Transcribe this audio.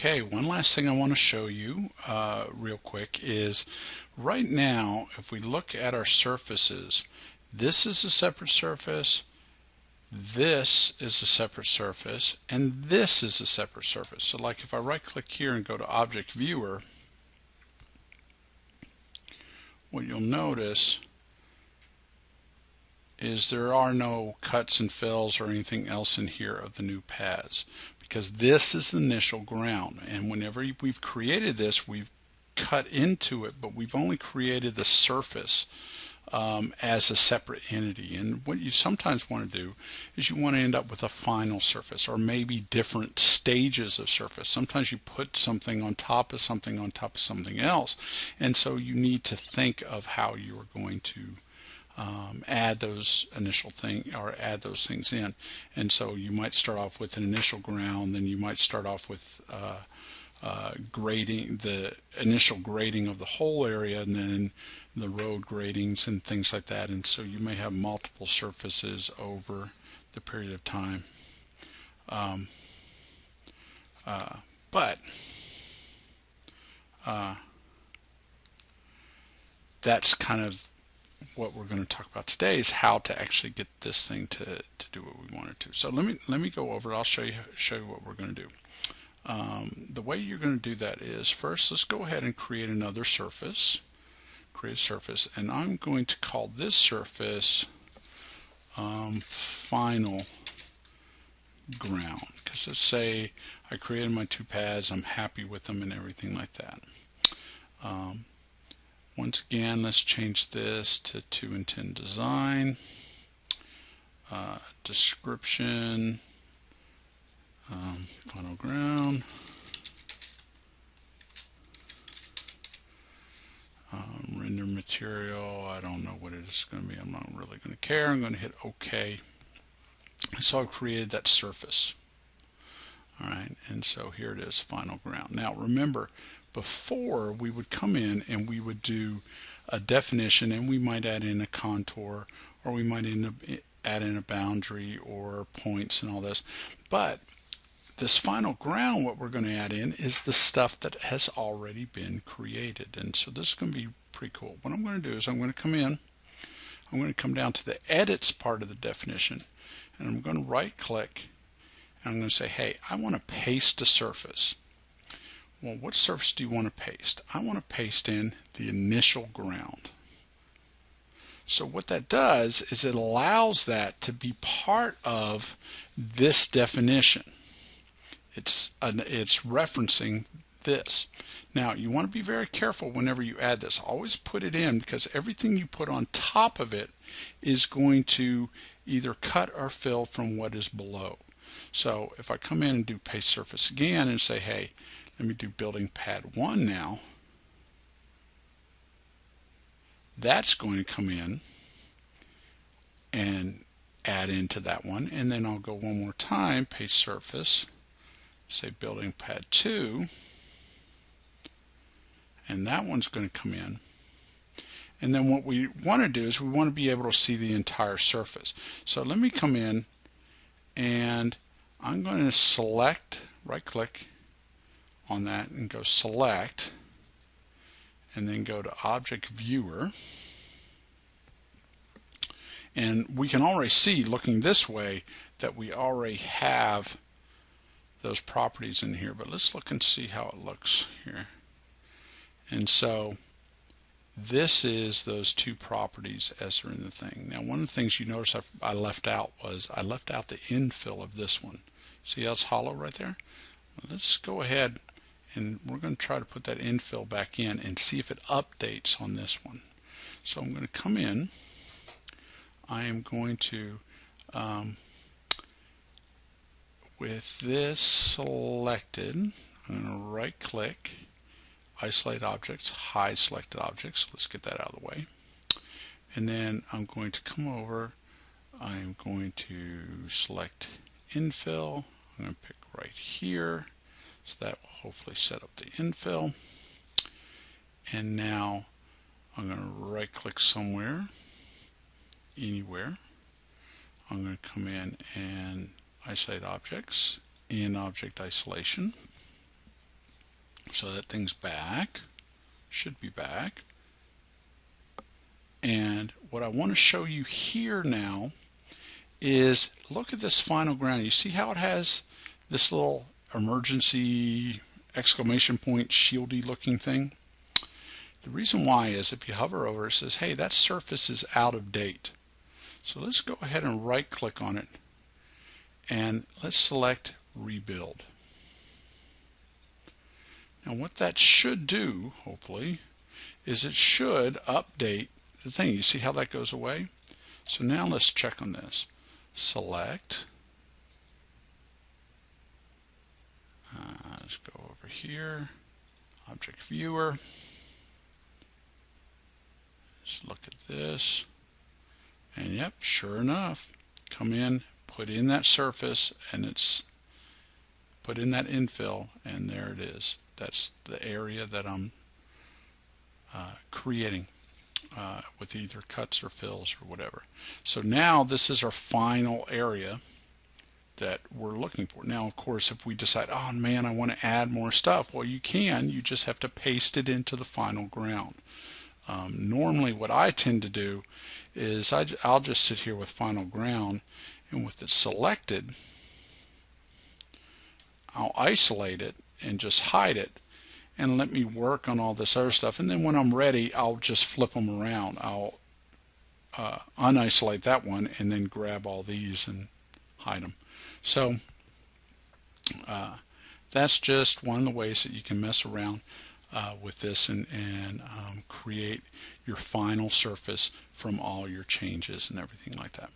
Okay, one last thing I want to show you real quick is right now if we look at our surfaces, this is a separate surface, this is a separate surface, and this is a separate surface. So like if I right click here and go to Object Viewer, what you'll notice is there are no cuts and fills or anything else in here of the new paths, because this is the initial ground, and whenever we've created this, we've cut into it, but we've only created the surface as a separate entity. And what you sometimes want to do is you want to end up with a final surface, or maybe different stages of surface. Sometimes you put something on top of something on top of something else, and so you need to think of how you are going to add those initial thing or add those things in. And so you might start off with an initial ground, then you might start off with grading, the initial grading of the whole area, and then the road gradings and things like that. And so you may have multiple surfaces over the period of time. But that's kind of what we're going to talk about today, is how to actually get this thing to do what we want it to. So let me go over it. I'll show you what we're going to do. The way you're going to do that is, first let's go ahead and create another surface. Create a surface, and I'm going to call this surface final ground, because let's say I created my two paths, I'm happy with them and everything like that. Once again, let's change this to 2 and 10 design, description, final ground, render material. I don't know what it is going to be. I'm not really going to care. I'm going to hit OK. So I've created that surface. All right, and so here it is, final ground. Now remember, before we would come in and we would do a definition, and we might add in a contour, or we might add in a boundary or points and all this. But this final ground, what we're going to add in is the stuff that has already been created. And so this is going to be pretty cool. What I'm going to do is I'm going to come in, I'm going to come down to the edits part of the definition, and I'm going to right click, and I'm going to say, hey, I want to paste a surface. Well, what surface do you want to paste? I want to paste in the initial ground. So what that does is it allows that to be part of this definition. It's referencing this. Now you want to be very careful whenever you add this. Always put it in, because everything you put on top of it is going to either cut or fill from what is below. So if I come in and do paste surface again and say, hey, let me do building pad 1 now, that's going to come in and add into that one. And then I'll go one more time, paste surface, say building pad 2, and that one's going to come in. And then what we want to do is we want to be able to see the entire surface. So let me come in, and I'm going to select, right click on that and go select, and then go to Object Viewer. And we can already see, looking this way, that we already have those properties in here. But let's look and see how it looks here. And so this is those two properties as they're in the thing. Now one of the things you notice I left out was I left out the infill of this one. See how it's hollow right there? Well, let's go ahead and we're going to try to put that infill back in and see if it updates on this one. So I'm going to come in. I am going to, with this selected, I'm going to right click, isolate objects, hide selected objects. Let's get that out of the way. And then I'm going to come over, I'm going to select infill, I'm going to pick right here, so that will hopefully set up the infill. And now I'm going to right click somewhere, anywhere. I'm going to come in and isolate objects in object isolation. So that thing's back, should be back. And what I want to show you here now is look at this final ground. You see how it has this little emergency exclamation point shieldy looking thing? The reason why is if you hover over it, it says, hey, that surface is out of date. So let's go ahead and right click on it and let's select rebuild. Now what that should do, hopefully, is it should update the thing. You see how that goes away? So now let's check on this. Select. Let's go over here. Object Viewer. Let's look at this. And yep, sure enough, come in, put in that surface, and it's put in that infill, and there it is. That's the area that I'm creating with either cuts or fills or whatever. So now this is our final area that we're looking for. Now, of course, if we decide, oh man, I want to add more stuff, well, you can. You just have to paste it into the final ground. Normally, what I tend to do is I'll just sit here with final ground, and with it selected, I'll isolate it and just hide it and let me work on all this other stuff. And then when I'm ready, I'll just flip them around. I'll unisolate that one and then grab all these and hide them. So that's just one of the ways that you can mess around with this and create your final surface from all your changes and everything like that.